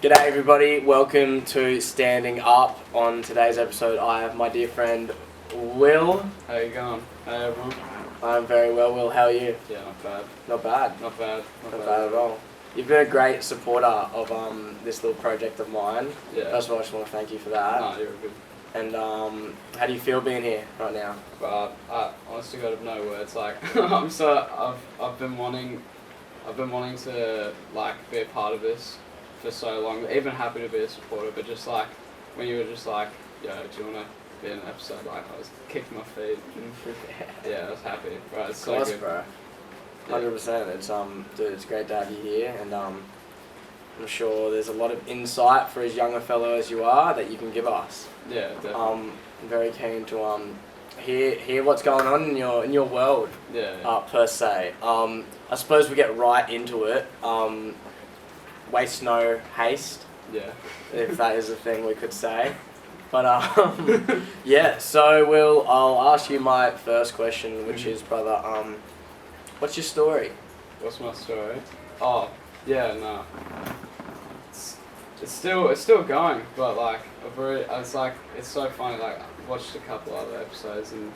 G'day everybody, welcome to Standing Up. On today's episode I have my dear friend Will. How you going? Hey everyone. I'm very well, Will, how are you? Yeah, not bad. Not bad? Not bad. Not bad at all. You've been a great supporter of this little project of mine. Yeah. First of all, I just want to thank you for that. No, you're good. And how do you feel being here right now? But I honestly got no words. Like I've been wanting to like be a part of this for so long. Even happy to be a supporter, but just like when you were just like, yo, do you wanna be in an episode? Like I was kicking my feet. Yeah, I was happy. Right, it's Of course, so good. bro. 100%. It's dude, it's great to have you here, and I'm sure there's a lot of insight for as young a fellow as you are that you can give us. Yeah, definitely. I'm very keen to hear what's going on in your world. Yeah. Per se. I suppose we get right into it. Waste no haste, Yeah. if that is a thing we could say. But yeah. So Will, I'll ask you my first question, which is, brother, what's your story? What's my story? Oh, yeah, no. It's still going, but like it's so funny. Like I've watched a couple other episodes, and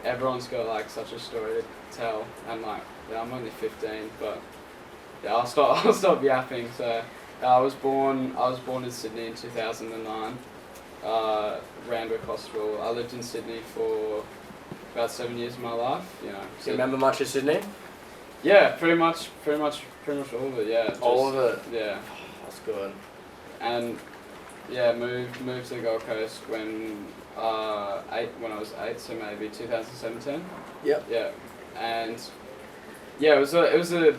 everyone's got like such a story to tell. And like, yeah, I'm only 15, but yeah, I'll stop yapping. So I was born in Sydney in 2009, Randwick Hospital. I lived in Sydney for about 7 years of my life. You know. Do you remember much of Sydney? Yeah, pretty much all of it. Yeah. All of it. Yeah. That's good. And yeah, moved to the Gold Coast when I was 8, so maybe 2017. Yep. Yeah, and yeah, it was a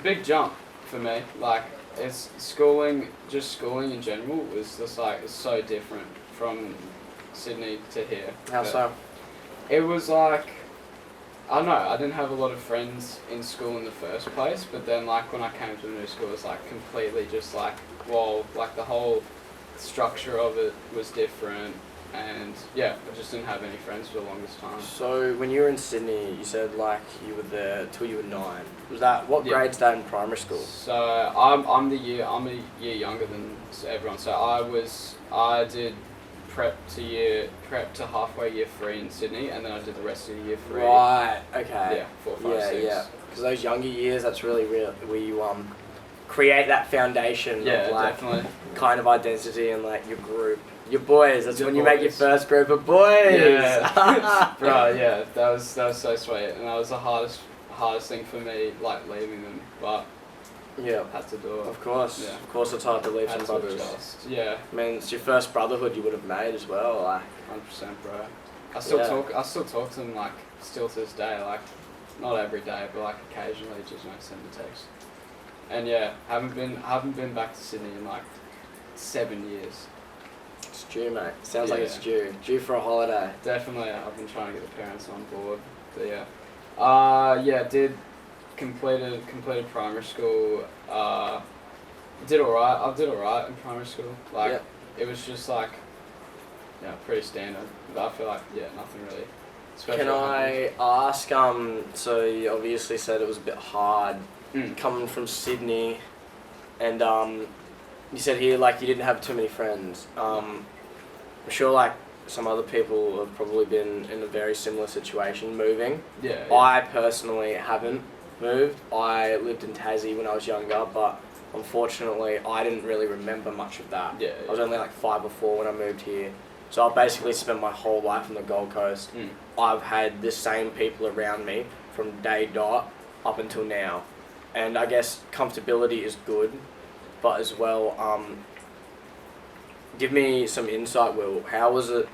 big jump for me. Like it's schooling in general was just like it's so different from Sydney to here. How so? It was like, I don't know, I didn't have a lot of friends in school in the first place, but then like when I came to the new school, it was like completely just like, whoa, like the whole structure of it was different, and yeah, I just didn't have any friends for the longest time. So when you were in Sydney, you said like you were there till you were 9. Was that, what grade's that in primary school? So I'm a year younger than everyone, so I did prep to halfway year 3 in Sydney, and then I did the rest of the year 3. Right, okay. Yeah, 4, 5, 6. Yeah. Because those younger years, that's really where you create that foundation of like definitely. kind of identity and like your group, your boys. That's Your when you make your boys. first group of boys. Yeah. Bro, yeah, that was so sweet, and that was the hardest thing for me, like leaving them, but Yeah. had to do it. Of course. Yeah. Of course, it's hard to leave Had some to brothers. adjust. Yeah, I mean, it's your first brotherhood you would have made as well. Like, 100%, bro. I still Yeah. talk to them like still to this day, like not every day, but like occasionally, just send a text. And yeah, haven't been back to Sydney in like 7 years. it's due, mate. Sounds like Yeah. it's due. Due for a holiday. Definitely, I've been trying to get the parents on board. But yeah, did completed primary school. Did alright. I did alright in primary school. Like Yep. it was just like, yeah, pretty standard. But I feel like nothing really special. Can I ask, so you obviously said it was a bit hard coming from Sydney, and you said here like you didn't have too many friends. I'm sure like some other people have probably been in a very similar situation moving. Yeah. I personally haven't moved. I lived in Tassie when I was younger, but unfortunately I didn't really remember much of that. Yeah. I was only like 5 or 4 when I moved here. So I've basically spent my whole life on the Gold Coast. I've had the same people around me from day dot up until now. And I guess comfortability is good, but as well, give me some insight, Will. How was it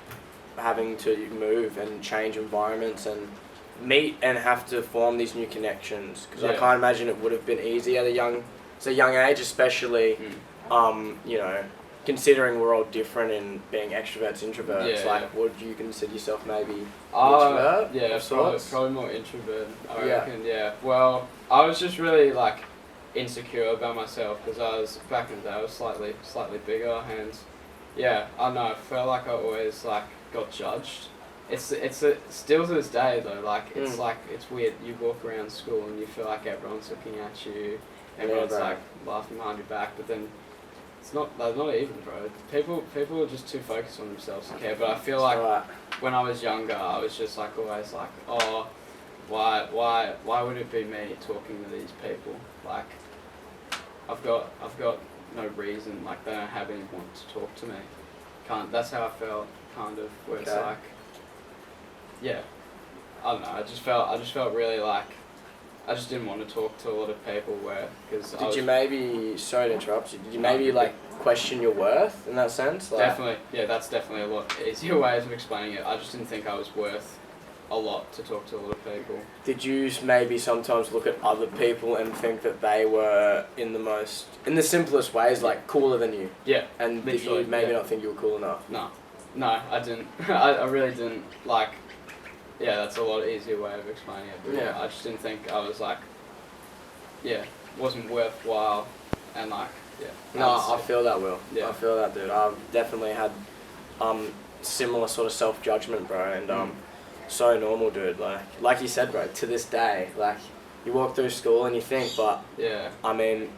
having to move and change environments and meet and have to form these new connections? Because I can't imagine it would have been easy at a young age, especially, you know, considering we're all different in being extroverts, introverts. Yeah, would you consider yourself maybe introvert? Yeah, probably more introvert. I Yeah. reckon. Yeah. Well, I was just really like insecure about myself because I was back in the day. I was slightly bigger, and yeah, I don't know. I felt like I always like got judged. It's still to this day though. Like it's like it's weird. You walk around school and you feel like everyone's looking at you. Everyone's like laughing behind your back, but then they're not even, bro. People are just too focused on themselves to care. But I feel like when I was younger, I was just like always like, oh, why would it be me talking to these people? Like, I've got no reason. Like, they don't have anyone to talk to me. That's how I felt, kind of. Where it's like, yeah, I don't know. I just felt really like. I just didn't want to talk to a lot of people Did you maybe, sorry to interrupt you, did you maybe like question your worth in that sense? Like, definitely, yeah, that's definitely a lot easier ways of explaining it. I just didn't think I was worth a lot to talk to a lot of people. Did you maybe sometimes look at other people and think that they were in the simplest ways, like cooler than you? Yeah. And did you maybe not think you were cool enough? No, I didn't. I really didn't, like. Yeah, that's a lot easier way of explaining it. But yeah, I just didn't think I was like, wasn't worthwhile, and like, No, I feel that, Will. Yeah. I feel that, dude. I've definitely had similar sort of self-judgment, bro, and so normal, dude. Like you said, bro, to this day, like, you walk through school and you think, but, I mean,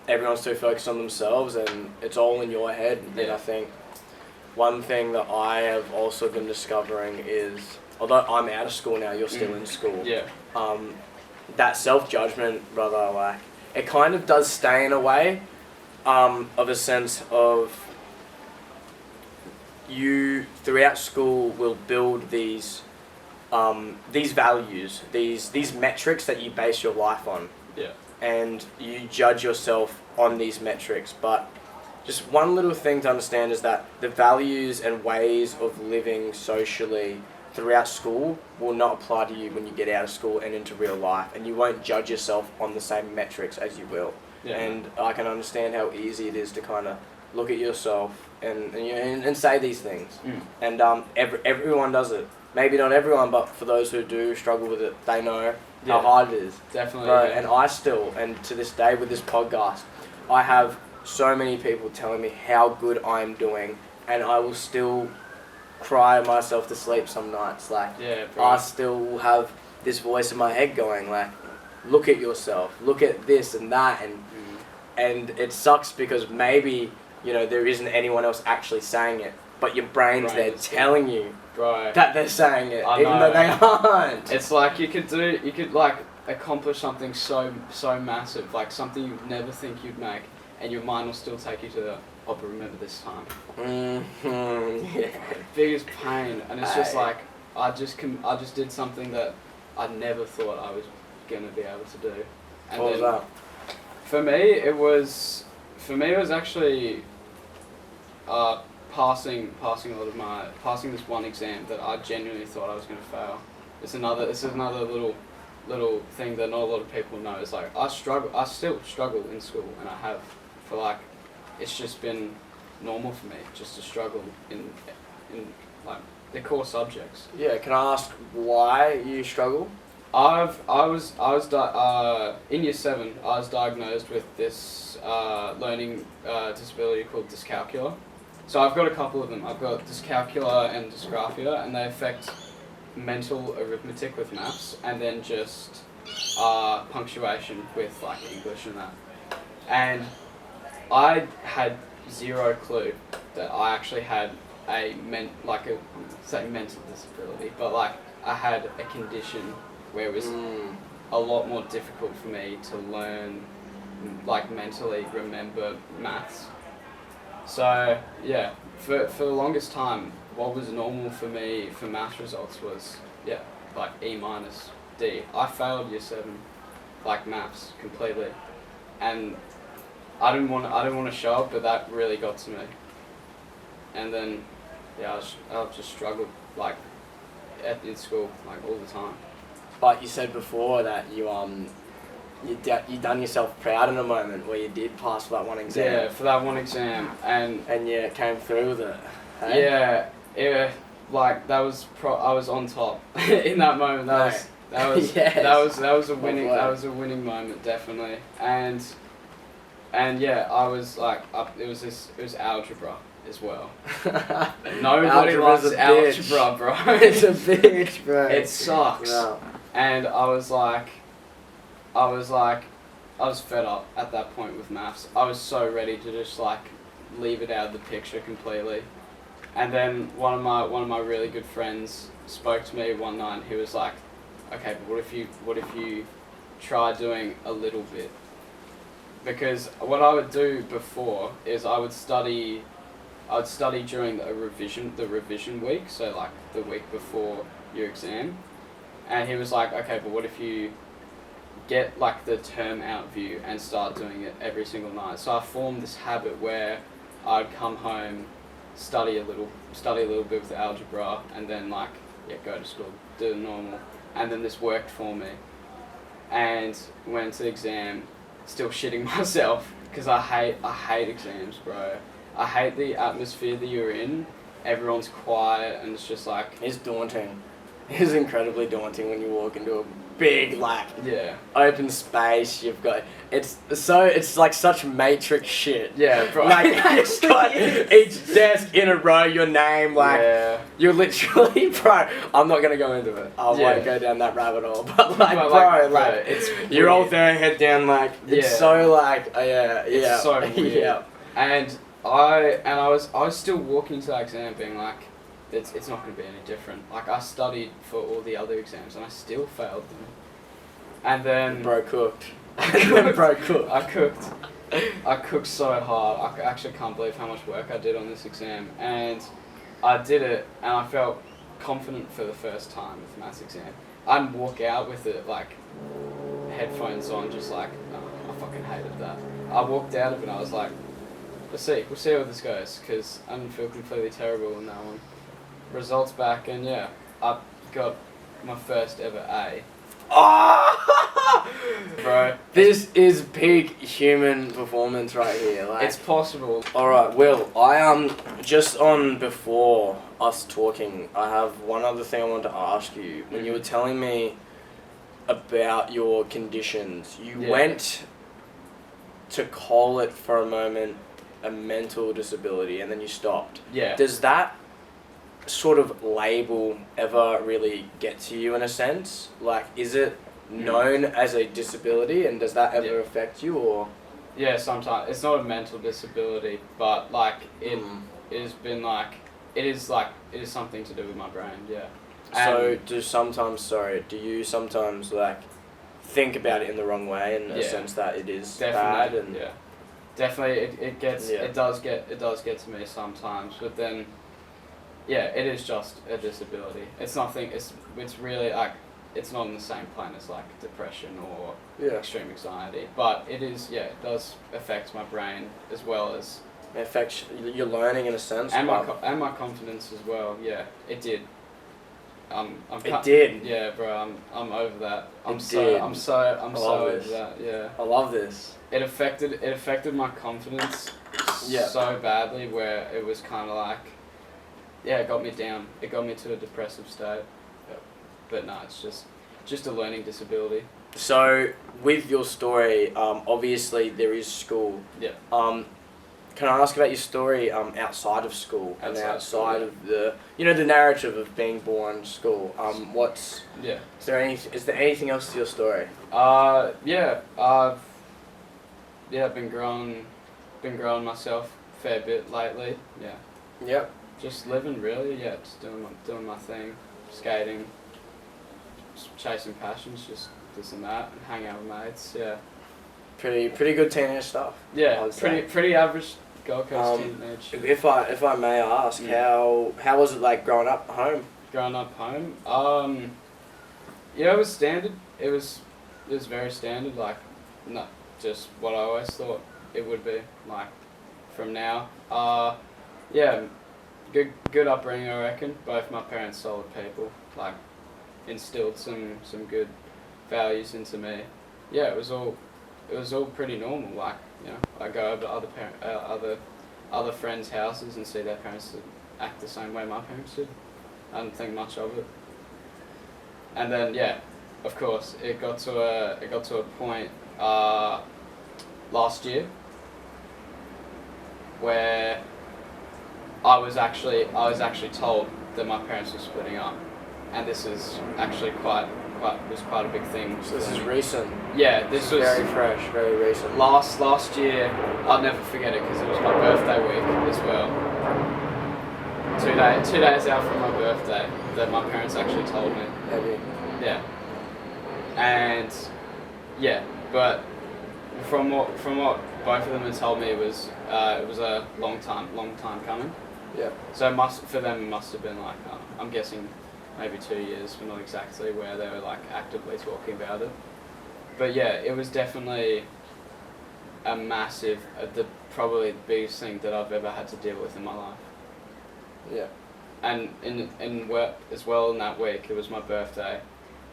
everyone's too focused on themselves and it's all in your head. Yeah. And I think one thing that I have also been discovering is, although I'm out of school now, you're still in school. Yeah. That self-judgment, brother, like, it kind of does stay in a way, of a sense of you throughout school will build these values, these metrics that you base your life on. Yeah. And you judge yourself on these metrics, but just one little thing to understand is that the values and ways of living socially throughout school will not apply to you when you get out of school and into real life, and you won't judge yourself on the same metrics as you will. Yeah. And I can understand how easy it is to kind of look at yourself and say these things. And everyone does it. Maybe not everyone, but for those who do struggle with it, they know how hard it is. Definitely. Bro, and I still, and to this day with this podcast, I have so many people telling me how good I'm doing, and I will still cry myself to sleep some nights. Like, I still have this voice in my head going like, look at yourself, look at this and that, and it sucks because maybe, you know, there isn't anyone else actually saying it, but your brain's there telling you that they're saying it, even though they aren't. It's like you could like accomplish something so massive, like something you'd never think you'd make, and your mind will still take you to the, oh, but remember this time. Biggest pain, and it's just like I just did something that I never thought I was gonna be able to do. And what was that? For me, it was actually passing this one exam that I genuinely thought I was gonna fail. This is another little thing that not a lot of people know. It's like I still struggle in school, and I have for like, it's just been normal for me just to struggle in like the core subjects. Yeah, can I ask why you struggle? In year 7, I was diagnosed with this learning disability called dyscalculia. So I've got a couple of them. I've got dyscalculia and dysgraphia, and they affect mental arithmetic with maths, and then just punctuation with like English and that. And I had zero clue that I actually had mental disability, but like I had a condition where it was a lot more difficult for me to learn, like mentally remember maths. So yeah, for the longest time, what was normal for me for maths results was like E-, D. I failed year 7, like maths completely, and I didn't want to show it, but that really got to me. And then I just struggled like in school like all the time. But you said before that you done yourself proud in a moment where you did pass for that one exam. Yeah, for that one exam, and you came through with it. Hey? Yeah, like that was I was on top in that moment. That was a winning moment, definitely. And yeah, I was like it was algebra as well. Nobody loves algebra, bro. It's a bitch, bro. It sucks. No. And I was fed up at that point with maths. I was so ready to just like leave it out of the picture completely. And then one of my really good friends spoke to me one night. He was like, "Okay, but what if you try doing a little bit?" Because what I would do before is I'd study during the revision week, so like the week before your exam. And he was like, "Okay, but what if you get like the term out view and start doing it every single night?" So I formed this habit where I'd come home, study a little bit with algebra, and then like go to school, do the normal, and then this worked for me. And went to the exam, still shitting myself because I hate exams, bro. I hate the atmosphere that you're in. Everyone's quiet and it's just like... It's daunting. It's incredibly daunting when you walk into a big, like, open space. You've got... It's like such Matrix shit. Yeah, bro. Like, it's got each desk in a row, your name, like... You're literally... Bro, I'm not going to go into it. I won't go down that rabbit hole. But, like, it's you're all there, head down, like... It's so, like... It's so weird. And I was still walking to that exam being like, it's not going to be any different. Like, I studied for all the other exams and I still failed them. And then... Bro cooked. I cooked so hard. I actually can't believe how much work I did on this exam. And I did it and I felt confident for the first time with the maths exam. I didn't walk out with it, like, headphones on, just like, oh, I fucking hated that. I walked out of it and I was like, we'll see how this goes, because I didn't feel completely terrible in that one. Results back, and I got my first ever A. Oh! Bro. This is peak human performance right here. Like, it's possible. Alright, Will, just on before us talking, I have one other thing I wanted to ask you. When you were telling me about your conditions, you went to call it for a moment a mental disability and then you stopped. Yeah. Does that sort of label ever really get to you in a sense? Like, is it known as a disability and does that ever affect you, or? Yeah, sometimes. It's not a mental disability, but like it has been like it is something to do with my brain, So do you sometimes like think about it in the wrong way in a sense that it is bad? And definitely it does get to me sometimes, but then it is just a disability. It's nothing. It's really like it's not on the same plane as like depression or extreme anxiety, but it is it does affect my brain as well as it affects your learning in a sense, and my confidence as well. Yeah, it did. It did. Yeah, bro. I'm over that. I'm so over that. Yeah. I love this. It affected my confidence so badly where it was kind of like, it got me down. It got me to a depressive state. Yep. But no, it's just a learning disability. So with your story, obviously there is school. Yeah. Can I ask about your story outside of school and outside of the the narrative of being born in school? Is there anything else to your story? I've been growing myself a fair bit lately. Yeah. Yep. Just living really. Yeah. Just doing my thing, skating, just chasing passions, just this and that, and hang out with mates. Yeah. Pretty good teenage stuff. Yeah. Pretty average Gold Coast teenage. If I may ask, how was it like growing up home? Growing up home, it was standard. It was very standard. Like, not just what I always thought it would be. Like, from now, good upbringing, I reckon. Both my parents solid people. Like, instilled some good values into me. Yeah, it was all pretty normal. Like, I go over to other friends' houses and see their parents act the same way my parents did. I didn't think much of it. And then of course it got to a point last year where I was actually told that my parents were splitting up, and this is actually quite a big thing. So this is recent. Yeah, this was very fresh, very recent. Last year, I'll never forget it because it was my birthday week, 2 days out from my birthday that my parents actually told me. Maybe. Yeah. And yeah, but from what both of them had told me, it was a long time coming. Yeah. So it must have been like I'm guessing maybe 2 years, but not exactly, where they were like actively talking about it. But yeah, it was definitely a massive, probably the biggest thing that I've ever had to deal with in my life. Yeah. And in work as well, in that week, it was my birthday,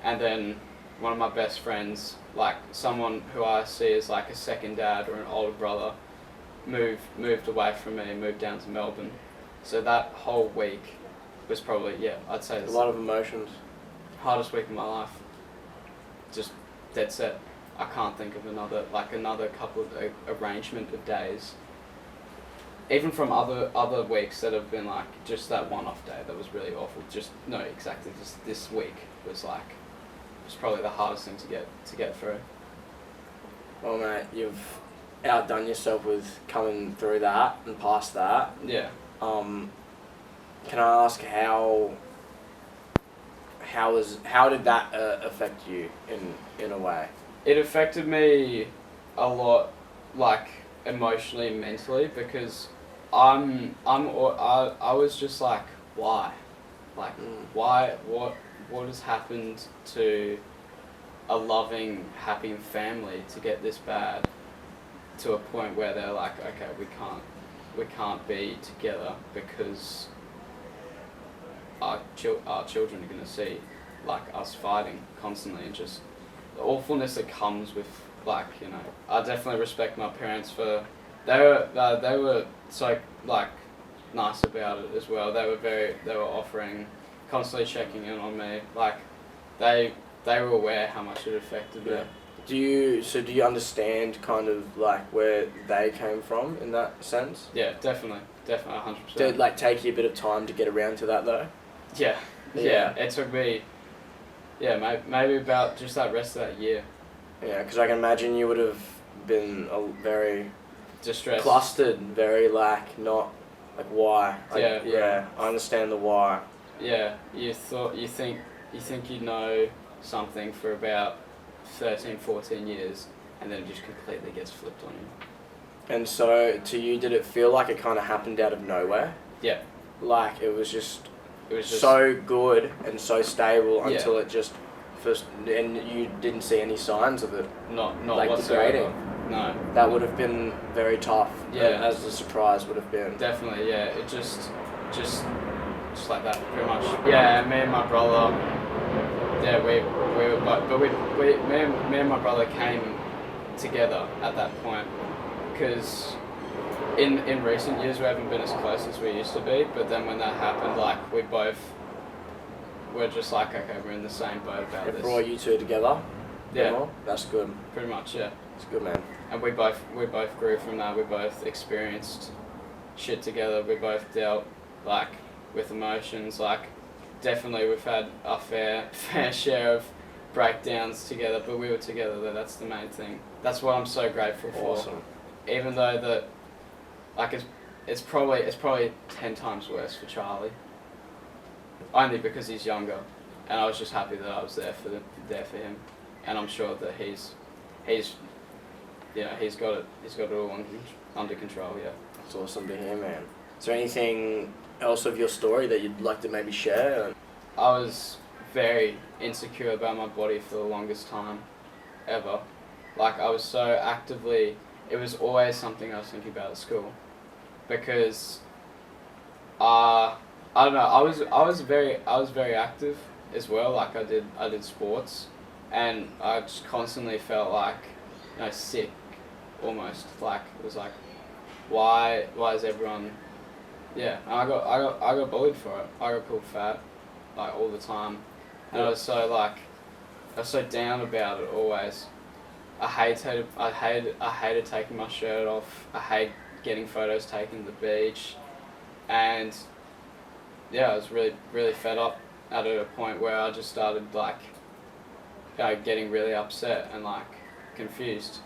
and then one of my best friends, like someone who I see as like a second dad or an older brother, moved away from me and moved down to Melbourne. So that whole week was probably, I'd say a lot of emotions. Hardest week of my life. Just dead set. I can't think of another couple of arrangement of days. Even from other weeks that have been like just that one-off day that was really awful. Just this week was probably the hardest thing to get through. Well, mate, you've outdone yourself with coming through that and past that. Yeah. Can I ask how did that affect you in a way? It affected me a lot, like emotionally and mentally, because I was just like, why? Why? What has happened to a loving, happy family to get this bad? To a point where they're like, okay, we can't be together because our children are going to see like us fighting constantly, and just the awfulness that comes with, like, you know, I definitely respect my parents for they were so like nice about it as well. They were offering, constantly checking in on me, like they were aware how much it affected me. Do you understand kind of like where they came from in that sense? Yeah, definitely 100%. Did it like take you a bit of time to get around to that though? Yeah. It took me, maybe about just that rest of that year. Yeah, because I can imagine you would have been very distressed, clustered, very not like why. Yeah. I understand the why. Yeah, you think you know something for about 13, 14 years, and then it just completely gets flipped on you. And so, to you, did it feel like it kind of happened out of nowhere? Yeah. Like it was just so good and so stable until it just first, and you didn't see any signs of it. Not like whatsoever. Degrading. No. That would have been very tough. Yeah. As the surprise would have been. Definitely, yeah. It just like that, pretty much. Yeah, me and my brother. Yeah, we were both, but me and my brother came together at that point, because in recent years we haven't been as close as we used to be. But then when that happened, like we're just like, okay, we're in the same boat about this. It brought you two together. Yeah, that's good. Pretty much, yeah. It's good, man. And we both grew from that. We both experienced shit together. We both dealt like with emotions. Like definitely we've had our fair share of breakdowns together, but we were together though. That's the main thing. That's what I'm so grateful for. Awesome. Even though that, like it's probably 10 times worse for Charlie. Only because he's younger, and I was just happy that I was there for him, and I'm sure that he's got it all under control. Yeah. It's awesome to hear, man. Is there anything else of your story that you'd like to maybe share? I was very insecure about my body for the longest time ever. Like I was so actively, it was always something I was thinking about at school, because I don't know, I was very active as well. Like I did sports, and I just constantly felt like, you know, sick almost. Like it was like, why is everyone, and I got bullied for it. I got called fat like all the time, and I was so down about it always. I hated taking my shirt off. I hate getting photos taken at the beach, and I was really fed up at a point where I just started like, getting really upset and like confused.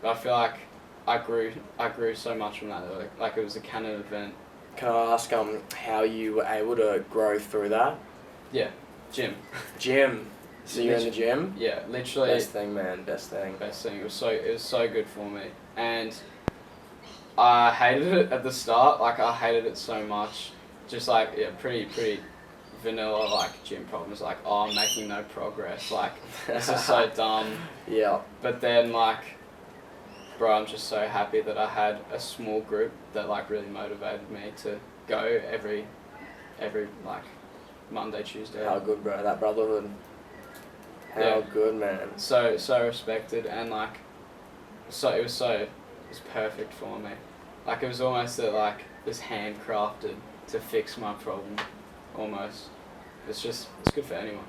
But I feel like I grew so much from that. Like it was a canon event Can I ask how you were able to grow through that? Yeah, gym. Gym. So you're in the gym? Yeah, literally. Best thing, man. Best thing. Best thing. It was so good for me, and I hated it at the start. Like I hated it so much. Just like pretty vanilla like gym problems. Like I'm making no progress. Like this is so dumb. Yeah. But then like, bro, I'm just so happy that I had a small group that like really motivated me to go every like Monday, Tuesday. How good, bro. That brotherhood. How good, man. So respected, and like, it was perfect for me. Like it was almost that like this handcrafted to fix my problem, almost. It's good for anyone.